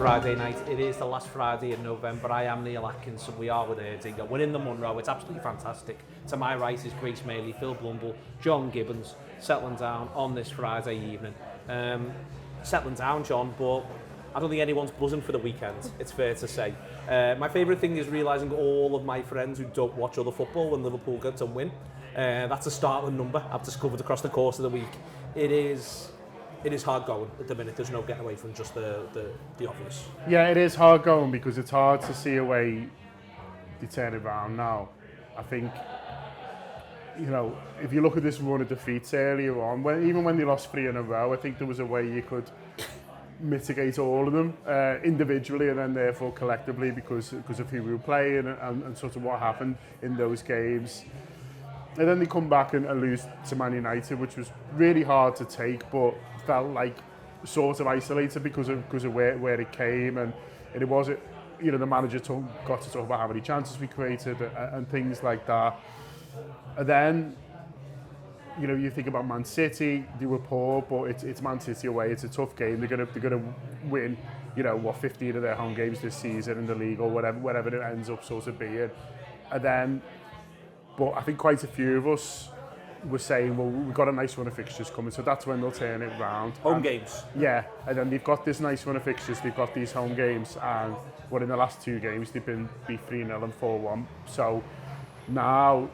Friday night. It is the last Friday in November. I am Neil Atkins and we are with Erdinger. We're in the Munro. It's absolutely fantastic. To my right is Grace Maley, Phil Blumble, John Gibbons, settling down on this Friday evening. Settling down, John, but I don't think anyone's buzzing for the weekend, it's fair to say. My favourite thing is realising all of my friends who don't watch other football when Liverpool go to win. That's a startling number I've discovered across the course of the week. It is hard going at the minute. There's no getting away from just the obvious. Yeah, it is hard going because it's hard to see a way to turn it around now. I think, you know, if you look at this run of defeats earlier on, even when they lost 3 in a row, I think there was a way you could mitigate all of them individually and then therefore collectively because of who we were playing and sort of what happened in those games. And then they come back and lose to Man United, which was really hard to take, but felt like sort of isolated because of where it came, and it wasn't, you know, the manager got to talk about how many chances we created and things like that. And then, you know, you think about Man City, they were poor, but it's Man City away, it's a tough game. They're gonna win, you know, 15 of their home games this season in the league or whatever it ends up sort of being. And then, but I think quite a few of us were saying, well, we've got a nice run of fixtures coming, so that's when they'll turn it round. Home games. Yeah, and then they've got this nice run of fixtures, they've got these home games, and in the last 2 games, they've been beat 3-0 and 4-1. So now,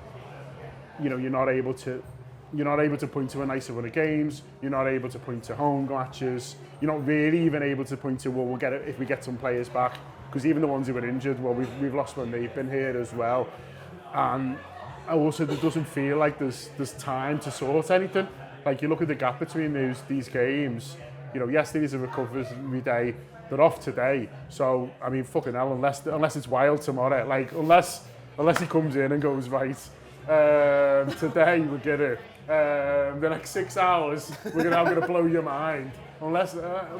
you know, you're not able to point to a nicer run of games, you're not able to point to home matches, you're not really even able to point to, well, we'll get it if we get some players back, because even the ones who were injured, well, we've lost when they've been here as well. And also, it doesn't feel like there's time to sort anything. Like, you look at the gap between these games, you know, yesterday's a recovery day, they're off today. So, I mean, fucking hell, unless it's wild tomorrow, like, unless he comes in and goes, right, today we're gonna, the next 6 hours, I'm gonna blow your mind. Unless,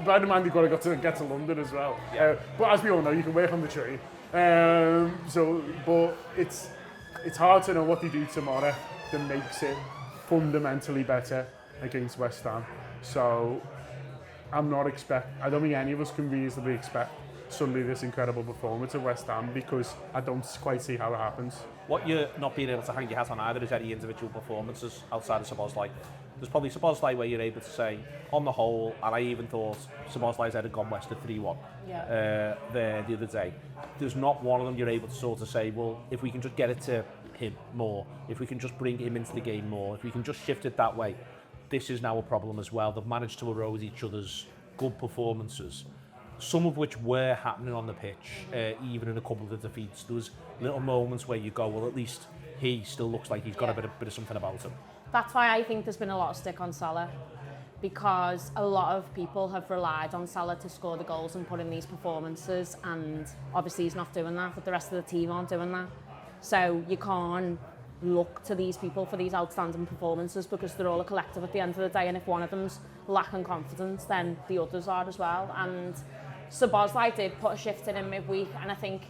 by the man, you've got to get to London as well. Yeah. But as we all know, you can work on the train. But it's hard to know what they do tomorrow that makes it fundamentally better against West Ham. So I don't think any of us can reasonably expect suddenly this incredible performance at West Ham because I don't quite see how it happens. What you're not being able to hang your hat on either is any individual performances outside of Szoboszlai. There's probably Szoboszlai where you're able to say, on the whole, and I even thought Szoboszlai's had gone west at 3-1 there the other day. There's not one of them you're able to sort of say, well, if we can just get it to him more, if we can just bring him into the game more, if we can just shift it that way, this is now a problem as well. They've managed to erode each other's good performances, some of which were happening on the pitch, even in a couple of the defeats. There was little moments where you go, well, at least he still looks like he's got a bit of something about him. That's why I think there's been a lot of stick on Salah, because a lot of people have relied on Salah to score the goals and put in these performances, and obviously he's not doing that, but the rest of the team aren't doing that. So you can't look to these people for these outstanding performances because they're all a collective at the end of the day, and if one of them's lacking confidence, then the others are as well. And Szoboszlai did put a shift in midweek, and I think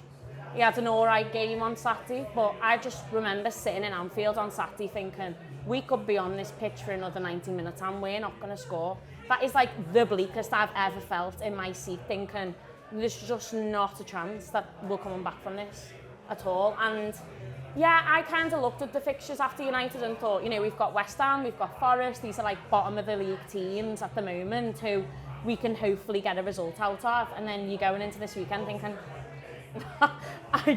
he had an alright game on Saturday, but I just remember sitting in Anfield on Saturday thinking, we could be on this pitch for another 90 minutes and we're not going to score. That is like the bleakest I've ever felt in my seat, thinking there's just not a chance that we're coming back from this at all. And yeah, I kind of looked at the fixtures after United and thought, you know, we've got West Ham, we've got Forest, these are like bottom of the league teams at the moment who we can hopefully get a result out of. And then you're going into this weekend thinking, I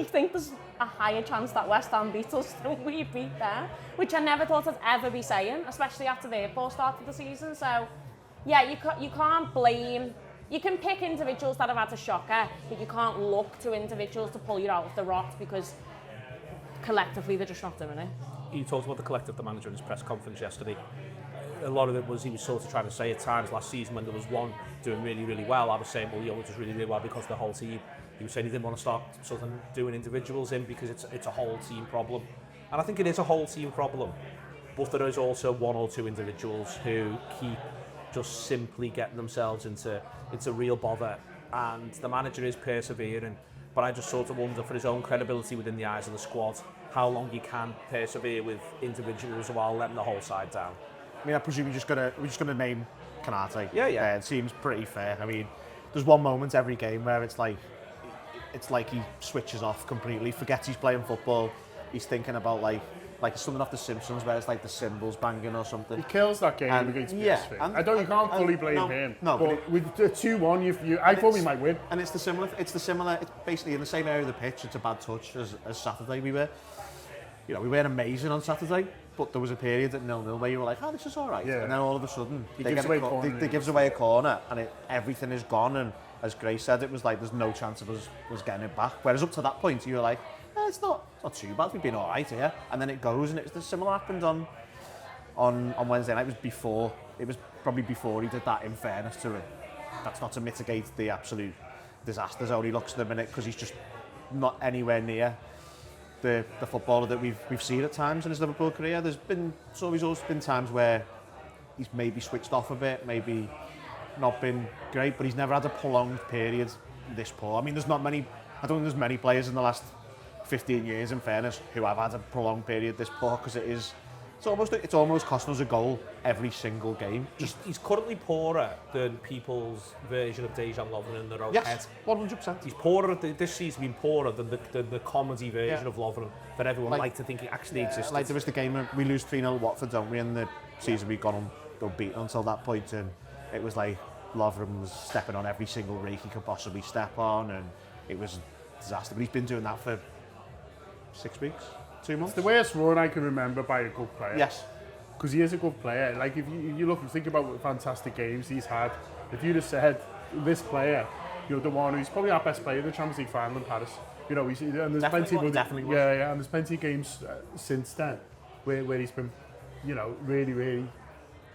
think there's a higher chance that West Ham beat us than we beat them, which I never thought I'd ever be saying, especially after their poor start to the season. So, yeah, you can't blame. You can pick individuals that have had a shocker, but you can't look to individuals to pull you out of the rot because collectively they're just not doing it. You talked about the collective, the manager in his press conference yesterday. A lot of it was he was sort of trying to say at times last season when there was one doing really, really well, I was saying, well, it was just really, really well because the whole team. He was saying he didn't want to start sort of doing individuals in because it's a whole team problem. And I think it is a whole team problem, but there is also 1 or 2 individuals who keep just simply getting themselves into real bother, and the manager is persevering, but I just sort of wonder for his own credibility within the eyes of the squad how long you can persevere with individuals while letting the whole side down. I mean, I presume we're just gonna name Canate. Yeah. It seems pretty fair. I mean, there's one moment every game where it's like he switches off completely, forgets he's playing football. He's thinking about like something off The Simpsons where it's like the cymbals banging or something. He kills that game against PSV. You can't fully blame him. No, but with the 2-1, I thought we might win. And it's similar. It's basically in the same area of the pitch. It's a bad touch as Saturday we were. We weren't amazing on Saturday, but there was a period at 0-0 where you were like, oh, this is all right. Yeah. And then all of a sudden, they gives away a corner, and everything is gone. And as Grace said, it was like there's no chance of us getting it back. Whereas up to that point, you were like, it's not too bad. We've been all right here. And then it goes, and the similar happened on Wednesday night. It was probably before he did that. In fairness to him, that's not to mitigate the absolute disaster zone he looks at the minute, because he's just not anywhere near the footballer that we've seen at times in his Liverpool career. There's always been times where he's maybe switched off a bit, maybe not been great, but he's never had a prolonged period this poor. I mean, I don't think there's many players in the last 15 years, in fairness, who have had a prolonged period this poor, because it's almost costing us a goal every single game. He's currently poorer than people's version of Dejan Lovren in their own head. Yes, 100%. He's poorer. This season's been poorer than the comedy version of Lovren that everyone liked to think it actually existed. Like there was the game where we lose 3-0 Watford, don't we? In the season we'd gone unbeaten until that point, and it was like Lovren was stepping on every single rake he could possibly step on, and it was a disaster. But he's been doing that for 6 weeks. 2 months? It's the worst run I can remember by a good player. Yes. Because he is a good player. Like, if you think about what fantastic games he's had, if you'd have said, this player, the one who's probably our best player in the Champions League final in Paris, and there's plenty and there's plenty of games since then where he's been, really, really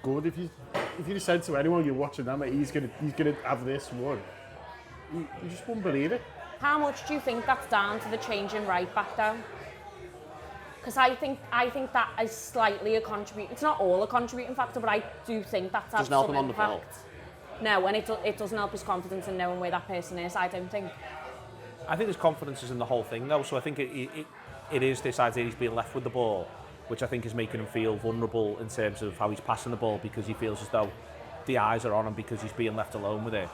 good. If you'd have said to anyone you're watching them, he's gonna have this one, you just wouldn't believe it. How much do you think that's down to the change in right back though? Because I think that is slightly a contributing. It's not all a contributing factor, but I do think that's had some impact. No, and it doesn't help his confidence in knowing where that person is. I don't think. I think his confidence is in the whole thing, though. So I think it is this idea he's being left with the ball, which I think is making him feel vulnerable in terms of how he's passing the ball, because he feels as though the eyes are on him because he's being left alone with it.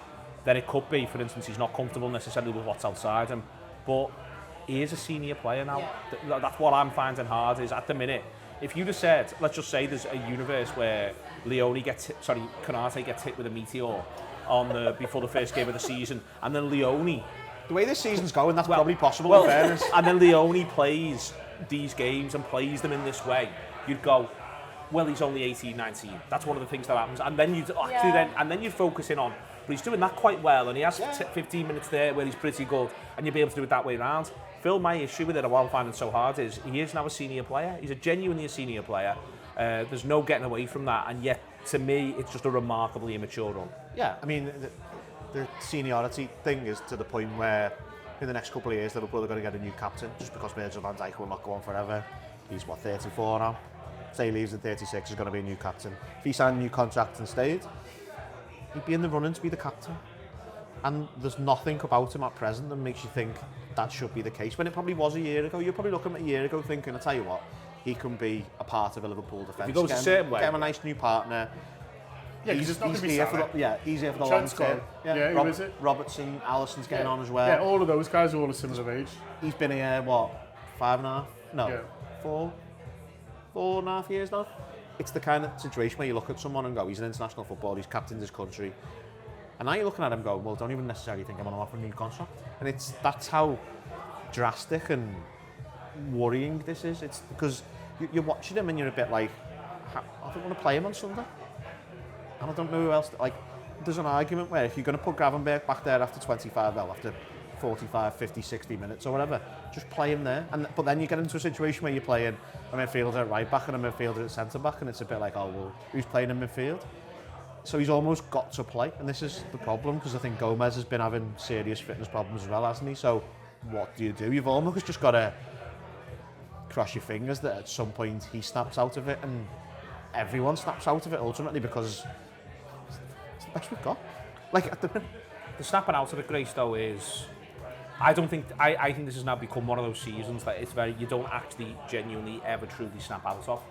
Then it could be, for instance, he's not comfortable necessarily with what's outside him, but he is a senior player now. Yeah. That's what I'm finding hard, is at the minute, if you'd have said, let's just say there's a universe where Konate gets hit with a meteor before the first game of the season, and then Leone... The way this season's going, that's probably possible, in fairness. And then Leone plays these games and plays them in this way, you'd go, well, he's only 18, 19. That's one of the things that happens. And then you'd focus in on, but he's doing that quite well, and he has 15 minutes there where he's pretty good, and you'll be able to do it that way around. Phil, my issue with it, and what I'm finding so hard, is he is now a senior player. He's genuinely a senior player. There's no getting away from that, and yet, to me, it's just a remarkably immature run. Yeah, I mean, the seniority thing is to the point where in the next couple of years, Liverpool are going to get a new captain, just because Virgil van Dijk will not go on forever. He's, 34 now? Say he leaves at 36, he's going to be a new captain. If he signed a new contract and stayed, he'd be in the running to be the captain. And there's nothing about him at present that makes you think that should be the case, when it probably was a year ago. You're probably looking at a year ago thinking, I'll tell you what, he can be a part of a Liverpool defence. If he goes a certain way. Get him a nice new partner. Yeah, he's here for he's here for the long term. Who is it? Robertson, Alisson's getting on as well. Yeah, all of those guys are all a similar age. He's been here, 5.5? No, 4.5 years now. It's the kind of situation where you look at someone and go, he's an international footballer, he's captained his country. And now you're looking at him going, well, don't even necessarily think I'm going to offer a new contract. And that's how drastic and worrying this is. It's because you're watching him and you're a bit like, I don't want to play him on Sunday. And I don't know who else. There's an argument where if you're going to put Gravenberch back there after 45, 50, 60 minutes or whatever, just play him there. But then you get into a situation where you're playing a midfielder at right back and a midfielder at centre back, and it's a bit like, oh, well, who's playing in midfield? So he's almost got to play, and this is the problem, because I think Gomez has been having serious fitness problems as well, hasn't he? So what do? You've almost just got to cross your fingers that at some point he snaps out of it, and everyone snaps out of it ultimately, because it's the best we've got. The snapping out of it, Grace, though, is... I think this has now become one of those seasons that it's you don't actually genuinely ever truly snap out of.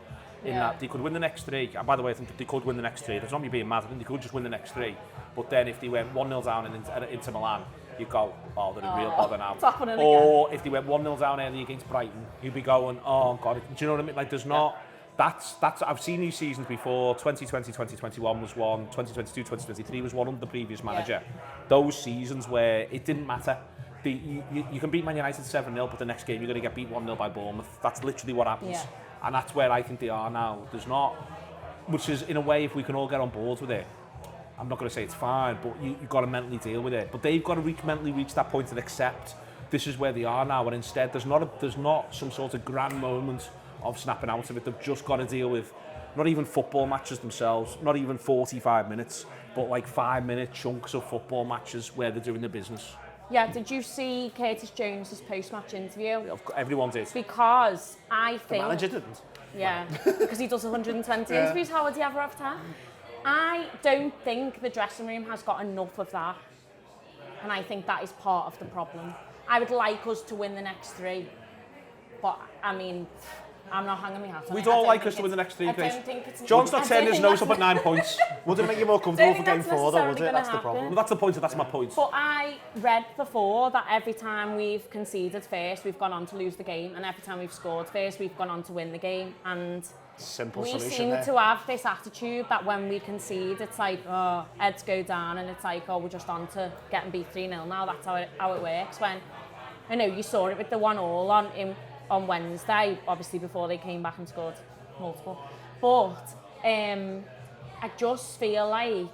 in that they could win the next 3. And by the way, I think that they could win the next 3. That's not me being mad. I think they could just win the next 3. But then if they went 1-0 down into Milan, you'd go, oh, they're in real bother now. Or if they went 1-0 down early against Brighton, you'd be going, oh, God. Do you know what I mean? Like, there's not... That's I've seen these seasons before. 2020, 2021 was one. 2022, 2023 was one under the previous manager. Those seasons where it didn't matter. You can beat Man United 7-0, but the next game you're going to get beat 1-0 by Bournemouth. That's literally what happens. Yeah. And that's where I think they are now. There's not... Which is, in a way, if we can all get on board with it, I'm not going to say it's fine, but you've got to mentally deal with it. But they've got to mentally reach that point and accept this is where they are now. And instead, there's not some sort of grand moment of snapping out of it. They've just got to deal with not even football matches themselves, not even 45 minutes, but like 5-minute chunks of football matches where they're doing the business. Yeah, did you see Curtis Jones's post-match interview? Everyone did. Because I think... The manager didn't. Yeah, because he does 120 interviews. How would he ever have time? I don't think the dressing room has got enough of that. And I think that is part of the problem. I would like us to win the next 3. But, I mean... I'm not hanging my hat on We'd all like us to win the next 3, Chris. John's not turning his nose up at 9 points. Would it make you more comfortable for game 4, though, would it? That's the problem. Well, that's the point, that's my point. But I read before that every time we've conceded first, we've gone on to lose the game, and every time we've scored first, we've gone on to win the game. And we seem to have this attitude that when we concede, it's like, oh, heads go down, and it's like, oh, we're just on to getting beat 3-0 now. That's how it works. When, I know, you saw it with the 1-1 on Wednesday, obviously before they came back and scored multiple. But I just feel like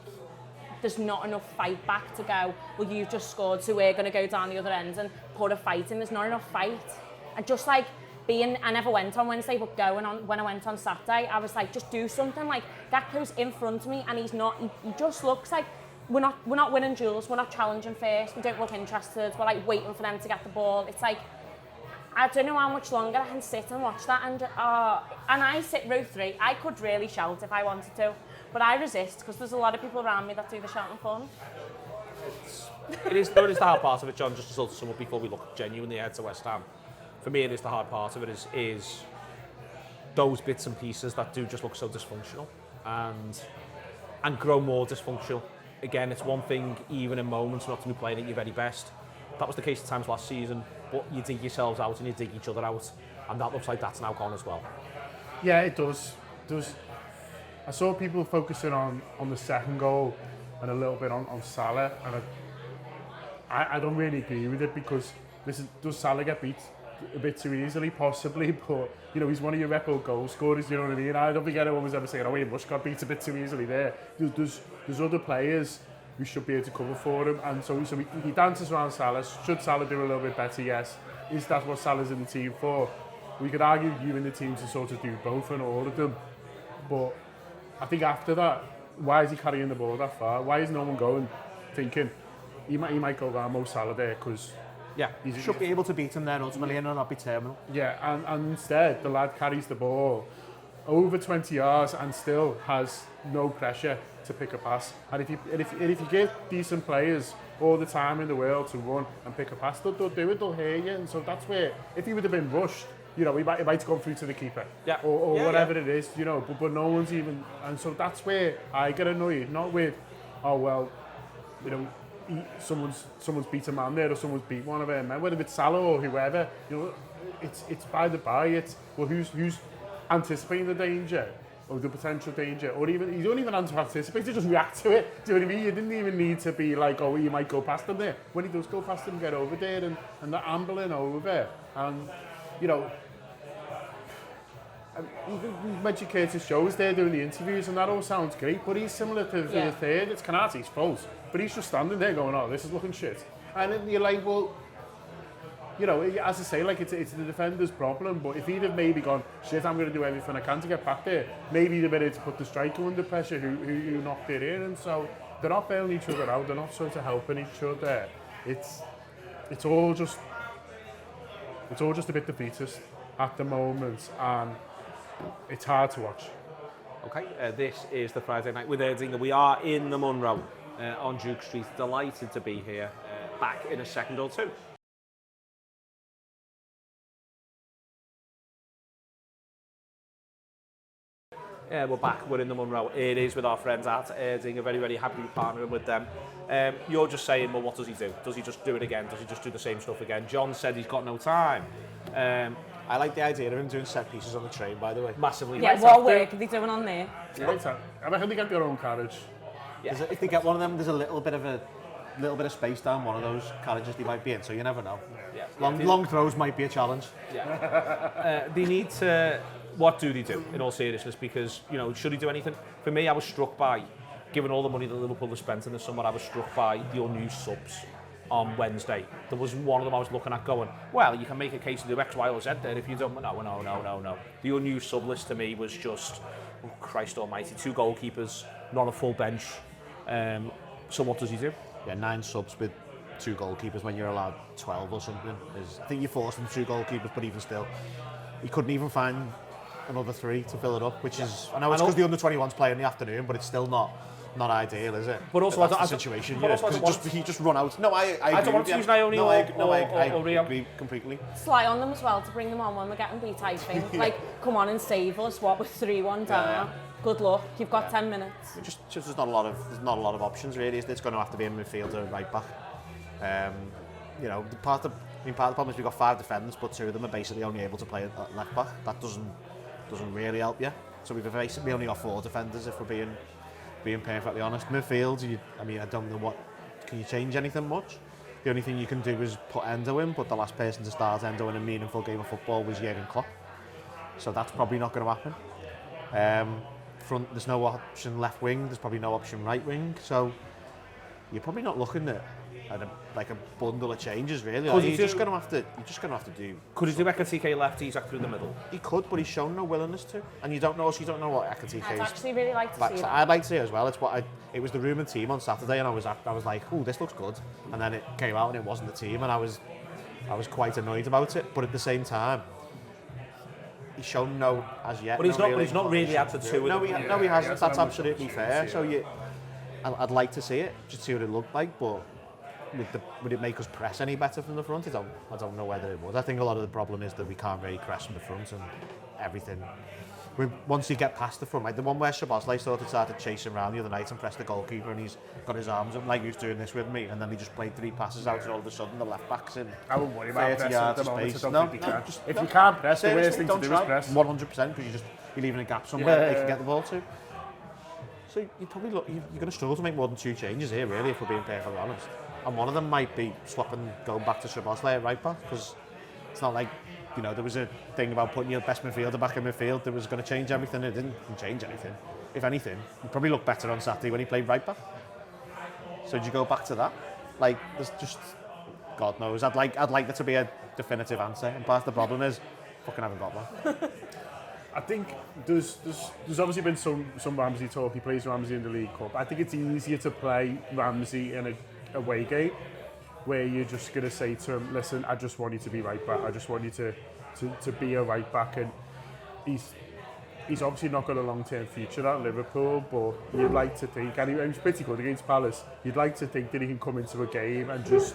there's not enough fight back to go, well, you've just scored, so we're going to go down the other end and put a fight in. There's not enough fight. And just like I never went on Wednesday, but when I went on Saturday, I was like, just do something. Like, Gakpo's in front of me and he just looks like we're not winning duels, we're not challenging first, we don't look interested, we're like waiting for them to get the ball. It's like, I don't know how much longer I can sit and watch that. And I sit row 3. I could really shout if I wanted to, but I resist because there's a lot of people around me that do the shouting for me. It is the hard part of it, John, just to sort of sum up before we look genuinely ahead to West Ham. For me, it is the hard part of it is those bits and pieces that do just look so dysfunctional and grow more dysfunctional. Again, it's one thing, even in moments, not to be playing at your very best. That was the case at times last season, but you dig yourselves out and you dig each other out, and that looks like that's now gone as well. Yeah, it does. I saw people focusing on the second goal and a little bit on Salah, and I don't really agree with it because does Salah get beat a bit too easily? Possibly, but you know, he's one of your record goal scorers, you know what I mean? I don't think anyone was ever saying, oh, he must got beat a bit too easily there. There's other players who should be able to cover for him, and so he dances around Salah. Should Salah do a little bit better? Yes. Is that what Salah's in the team for? We could argue you in the team to sort of do both and all of them, but I think after that, why is he carrying the ball that far? Why is no one going thinking he might go down Mo Salah there because he should be able to beat him there ultimately and not be terminal. Yeah, and instead the lad carries the ball over 20 yards and still has no pressure to pick a pass. And if you give decent players all the time in the world to run and pick a pass, they'll do it, they'll hear you. And so that's where, if he would have been rushed, you know, he might go through to the keeper or whatever it is, you know, but no one's even, and so that's where I get annoyed, not with, oh well, you know, someone's beat a man there or someone's beat one of them, whether it's Salah or whoever, you know, it's by the by, it's, well, who's anticipating the danger or the potential danger, or even, you don't even anticipate, you just react to it, do you know what I mean? You didn't even need to be like, oh, you might go past him there. When he does go past him, get over there and they're ambling over, and, you know, you mentioned Curtis Jones there doing the interviews, and that all sounds great, but he's similar to the third. It's Canate's fault, but he's just standing there going, oh, this is looking shit. And then you're like, well, you know, as I say, like it's the defender's problem, but if he'd have maybe gone, shit, I'm going to do everything I can to get back there, maybe he'd have been able to put the striker under pressure who knocked it in, and so they're not bailing each other out, they're not sort of helping each other. It's all just a bit defeatist at the moment, and it's hard to watch. Okay, this is the Friday Night with Erdinger. We are in the Munro on Duke Street. Delighted to be here. Back in a second or two. We're back, we're in the Munro. It is with our friends at Erdinger, very, very happy to be partnering with them. You're just saying, well, what does he do? Does he just do it again? Does he just do the same stuff again? John said he's got no time. I like the idea of him doing set pieces on the train, by the way. Massively. Yeah, what work are they doing on there? I reckon they get their own carriage. Yeah. If they get one of them, there's a little bit of space down one of those carriages they might be in, so you never know. Yeah. Long throws might be a challenge. Yeah. They need to... What do they do, in all seriousness? Because, you know, should he do anything? For me, I was struck by, given all the money that Liverpool has spent in the summer, I was struck by the unused subs on Wednesday. There was one of them I was looking at going, well, you can make a case to do X, Y, or Z there if you don't... No. The unused sub list to me was just, oh, Christ almighty, 2 goalkeepers, not a full bench. So what does he do? Yeah, 9 subs with 2 goalkeepers when you're allowed 12 or something. I think you're forced into 2 goalkeepers, but even still, he couldn't even find another 3 to fill it up, which is... I know it's because the under-21s play in the afternoon, but it's still not ideal, is it? But also, that's the situation. He just run out. No, I don't want to use Naomi or Rio. Agree completely. Sly on them as well to bring them on when we're getting beat, I think. Like, come on and save us. What, with 3-1 down? Good luck. You've got 10 minutes. Just there's not a lot of options really. It's going to have to be in midfield or right back. You know, part of the problem is we've got 5 defenders, but 2 of them are basically only able to play at left back. That doesn't really help you. So we've basically only got 4 defenders if we're being perfectly honest. Midfield, I don't know what, can you change anything much? The only thing you can do is put Endo in, but the last person to start Endo in a meaningful game of football was Jurgen Klopp. So that's probably not going to happen. Front, there's no option left wing, there's probably no option right wing, so you're probably not looking at a bundle of changes really. You're just going to have to do. Could he do Ekatike left, Isak through the middle? He could, but he's shown no willingness to, and you don't know what Ekatike I'd is. actually really like to see that. I'd like to see it as well. It was the rumoured team on Saturday, and I was like, oh, this looks good, and then it came out and it wasn't the team, and I was quite annoyed about it. But at the same time, he's shown no as yet. But he's not really had to 2. No, he hasn't. That's absolutely fair. So I'd like to see it, just see what it looked like, but would it make us press any better from the front? I don't know whether it would. I think a lot of the problem is that we can't really press from the front and everything. Once you get past the front, like the one where Szoboszlai sort of started chasing around the other night and pressed the goalkeeper and he's got his arms up like he was doing this with me, and then he just played 3 passes out and all of a sudden the left back's in. I wouldn't worry about pressing at the moment. Space. I don't think you can. If you can't press, the worst thing to do is press. 100%, because you're leaving a gap somewhere they can get the ball to. So you're going to struggle to make more than 2 changes here, really, if we're being perfectly honest. And one of them might be going back to Szoboszlai at right back, because it's not like, you know, there was a thing about putting your best midfielder back in midfield that was going to change everything. It didn't change anything. If anything, he probably looked better on Saturday when he played right back. So did you go back to that? Like, there's just, God knows. I'd like there to be a definitive answer, and part of the problem is, fucking haven't got one. I think there's obviously been some Ramsey talk. He plays Ramsey in the League Cup. I think it's easier to play Ramsey in a away game where you're just going to say to him, listen, I just want you to be right back. I just want you to be a right back. And he's obviously not got a long-term future at Liverpool, but you'd like to think, and he was pretty good against Palace, you'd like to think that he can come into a game and just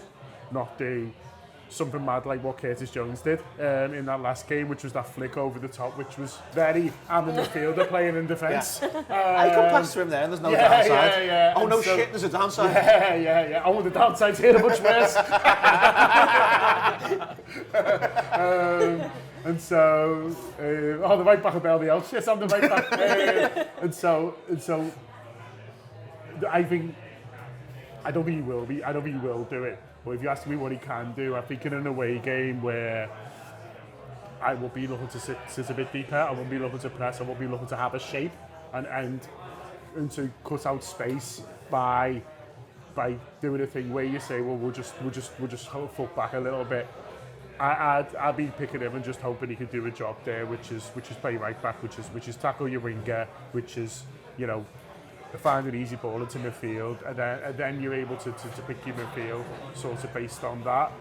not do something mad like what Curtis Jones did in that last game, which was that flick over the top, which was very, I'm a midfielder playing in defence. I can pass to him there and there's no downside. Yeah. Oh, no, shit, there's a downside. Yeah. Oh, the downside's here, much worse. And so, the right back will bail me out. Yes, I'm the right back. And so, I don't think he will be. I don't think he will do it. But if you ask me what he can do, I think in an away game where I will be looking to sit a bit deeper, I won't be looking to press, I won't be looking to have a shape and to cut out space by doing a thing where you say, well, we'll just hold foot back a little bit. I'd be picking him and just hoping he could do a job there, which is play right back, which is tackle your winger, which is, you know, find an easy ball into midfield, and then you're able to pick your midfield sort of based on that.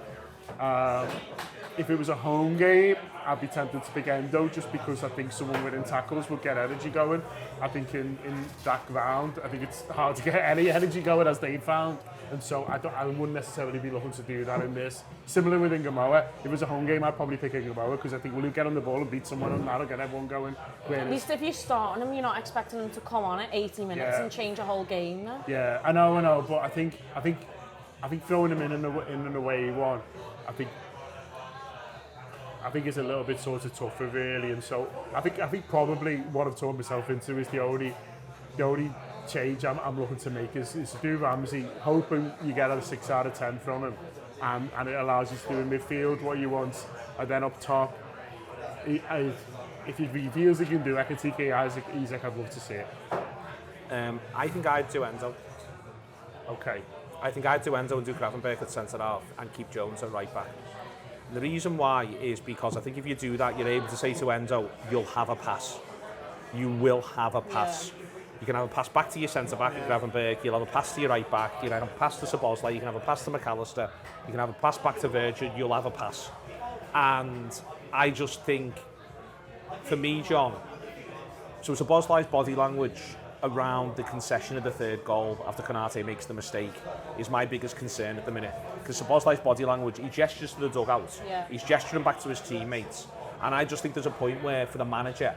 if it was a home game, I'd be tempted to pick Endo just because I think someone winning tackles would get energy going. I think in that ground, I think it's hard to get any energy going as they found. And so I wouldn't necessarily be looking to do that in this. Similar with Ingamoa, if it was a home game, I'd probably pick Ingamoa because I think will you get on the ball and beat someone and that'll get everyone going. At least if you're starting him, you're not expecting him to come on at 80 minutes and change a whole game. No? Yeah, I know, but I think throwing him in an away one, I think it's a little bit sort of tougher really, and so I think probably what I've turned myself into is the only change I'm looking to make is to do Ramsey, hoping you get a 6 out of 10 from him, and it allows you to do in midfield what you want, and then up top, if he feels he can do Ekitike, Isaac, I'd love to see it. I think I'd do Endo. Okay. I think I'd do Endo and do Gravenberch at centre half and keep Jones at right back. The reason why is because I think if you do that, you're able to say to Endo, you'll have a pass. You will have a pass. Yeah. You can have a pass back to your centre-back at Gravenberch, you'll have a pass to your right-back, you can have a pass to Szoboszlai, you can have a pass to McAllister, you can have a pass back to Virgin, you'll have a pass. And I just think, for me, John, so Szoboszlai's body language around the concession of the third goal after Konate makes the mistake is my biggest concern at the minute. Because Szoboszlai's body language, he gestures to the dugout, he's gesturing back to his teammates, and I just think there's a point where, for the manager,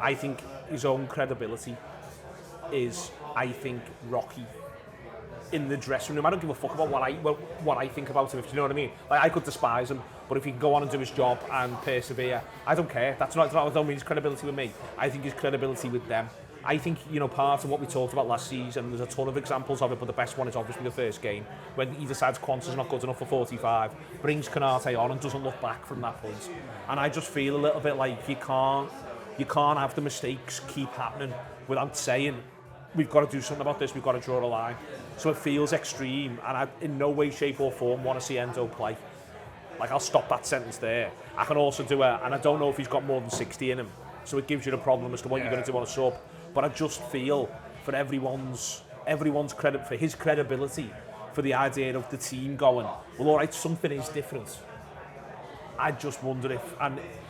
I think his own credibility is, I think, rocky in the dressing room. I don't give a fuck about what I think about him, if you know what I mean. Like, I could despise him, but if he can go on and do his job and persevere, I don't care. I don't mean his credibility with me. I think his credibility with them. I think, part of what we talked about last season, there's a ton of examples of it, but the best one is obviously the first game, when he decides Quansah's not good enough for 45, brings Konate on and doesn't look back from that point. And I just feel a little bit like you can't have the mistakes keep happening without saying, we've got to do something about this, we've got to draw a line. So it feels extreme, and I in no way, shape or form want to see Endo play. Like, I'll stop that sentence there. I can also do it, and I don't know if he's got more than 60 in him, so it gives you the problem as to what you're going to do on a sub. But I just feel, for everyone's credit, for his credibility, for the idea of the team going, well, all right, something is different. I just wonder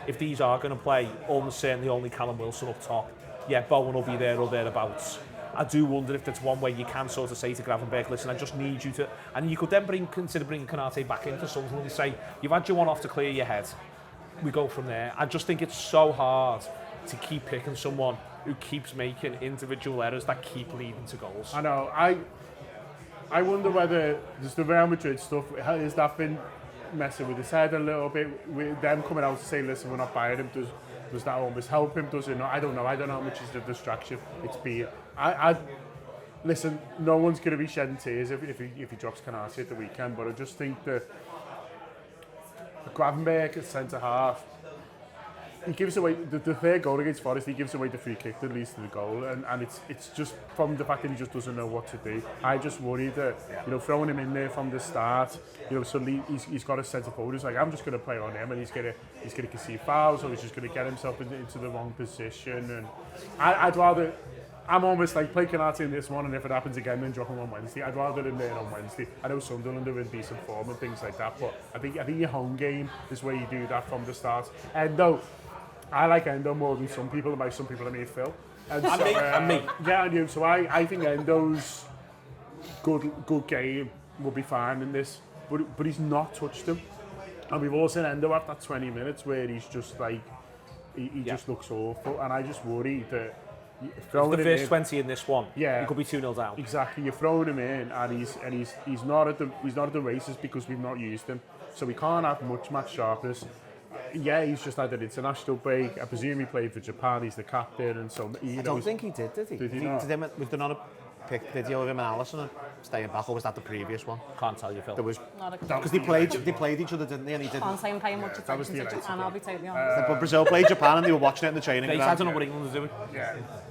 if these are going to play, almost certainly only Callum Wilson up top. Yeah, Bowen will be there or thereabouts. I do wonder if there's one way you can sort of say to Gravenberch, listen, I just need you to... And you could then consider bringing Konate back in for something and say, you've had your one off to clear your head. We go from there. I just think it's so hard to keep picking someone who keeps making individual errors that keep leading to goals. I know. I wonder whether there's the Real Madrid stuff, has that been messing with his head a little bit, with them coming out to say, listen, we're not buying him, does that almost help him, does it not? I don't know how much is the distraction it's been. Listen, no one's going to be shedding tears if he drops Konate at the weekend, but I just think that Gravenberch at centre half, he gives away the third goal against Forest. He gives away the free kick that leads to the goal, and it's just from the fact that he just doesn't know what to do. I just worry that throwing him in there from the start, suddenly he's got a sense of forward. He's like, I'm just going to play on him, and he's going to concede fouls, or he's just going to get himself into the wrong position. And I'd rather. I'm almost like, play Konate in this one, and if it happens again, then drop him on Wednesday. I'd rather him there on Wednesday. I know Sunderland are in decent form and things like that, but I think your home game is where you do that from the start. Endo, I like Endo more than some people, and by some people I mean Phil. And me. Yeah, and you. So I think Endo's good game will be fine in this, but he's not touched him. And we've all seen Endo after 20 minutes where he's just like, he just looks awful, and I just worry that the first 20 in this one, he could be 2-0 down. Exactly, you're throwing him in, and he's not at the races because we've not used him, so we can't have much match sharpness. Yeah, he's just had an international break. I presume he played for Japan. He's the captain, and so I don't think he did he? Did he not? Was there not a video of him and Alisson staying back, or was that the previous one? Can't tell you, Phil. There was not because they played each other, didn't they? And he didn't. Can't say I'm paying much attention to Japan, I'll be totally honest. But Brazil played Japan, and they were watching it in the training ground. I don't know what England is doing.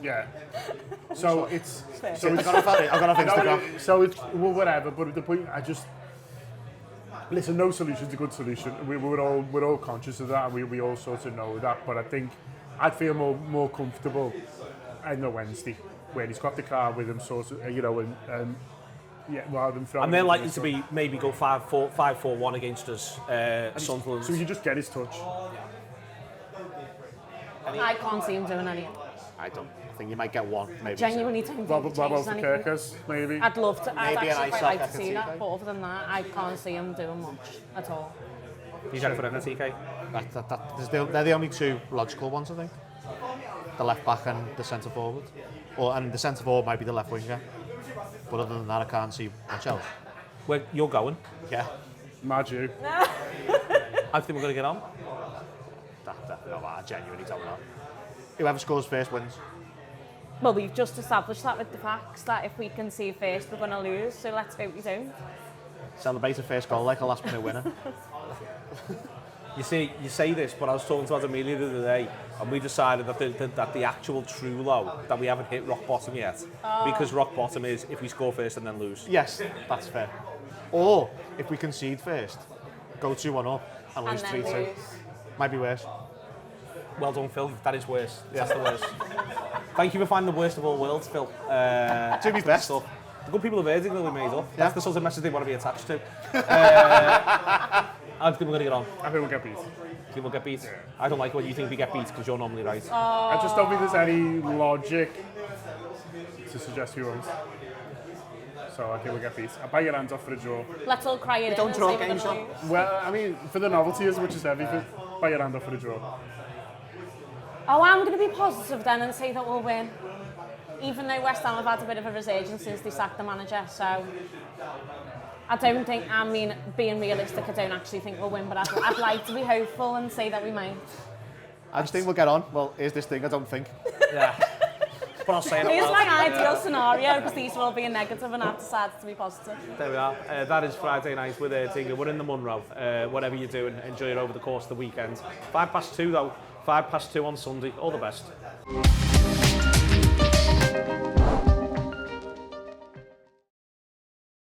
Yeah. So it's I got off Instagram. So it's whatever. But the point, listen, no solution's a good solution. We're all conscious of that, and we all sort of know that. But I think I'd feel more comfortable on the Wednesday, where he's got the car with him, sort of, and Yeah, rather than throwing. And they're likely to be maybe go 5-4-1 against us, Sunderland. So you just get his touch. I can't see him doing any. I don't. I think you might get one, maybe. Genuinely don't think he changes anything. Kirkus, maybe. I'd love to. I'd Maybe an actually quite ice like to hockey see that, TK. but other than that, I can't see him doing much at all. He's ready for an TK. They're the only two logical ones, I think. The left back and the centre forward. And the centre forward might be the left winger. But other than that, I can't see much else. Where you're going? Yeah. Mad you. I think we're going to get on. No, I genuinely don't know. Whoever scores first wins. Well, we've just established that with the facts, that if we concede first, we're going to lose, so let's hope we don't. Celebrate a first goal like a last minute winner. You say this, but I was talking to Amelia the other day, and we decided that the actual true low, that we haven't hit rock bottom yet. Because rock bottom is if we score first and then lose. Yes, that's fair. Or if we concede first, go 2-1 up and lose 3-2. Might be worse. Well done, Phil. That is worse. That's the worst. Thank you for finding the worst of all worlds, Phil. To be best. The good people of Erdinger we made up. Yeah. That's the sort of message they want to be attached to. I think we're going to get on. I think we'll get beat. I think we'll get beat. Yeah. I don't like when you think we get beat because you're normally right. I just don't think there's any logic to suggest we won't. So I think we'll get beat. I'll buy your hands off for a draw. Let's all cry it in. Don't draw games on. Well, I mean, for the novelty as much as everything, buy your hand off for a draw. Oh, I'm going to be positive then and say that we'll win. Even though West Ham have had a bit of a resurgence since they sacked the manager, so I don't think, I mean, being realistic, I don't actually think we'll win, but I'd like to be hopeful and say that we might. I just think we'll get on. Well, here's this thing, I don't think. Yeah. But I'll say it. Here's my ideal scenario, because these will be a negative and I've decided to be positive. There we are. That is Friday night with Erdinger. We're in the Munro. Whatever you're doing, enjoy it over the course of the weekend. 2:05 though. 2:05 on Sunday. All the best.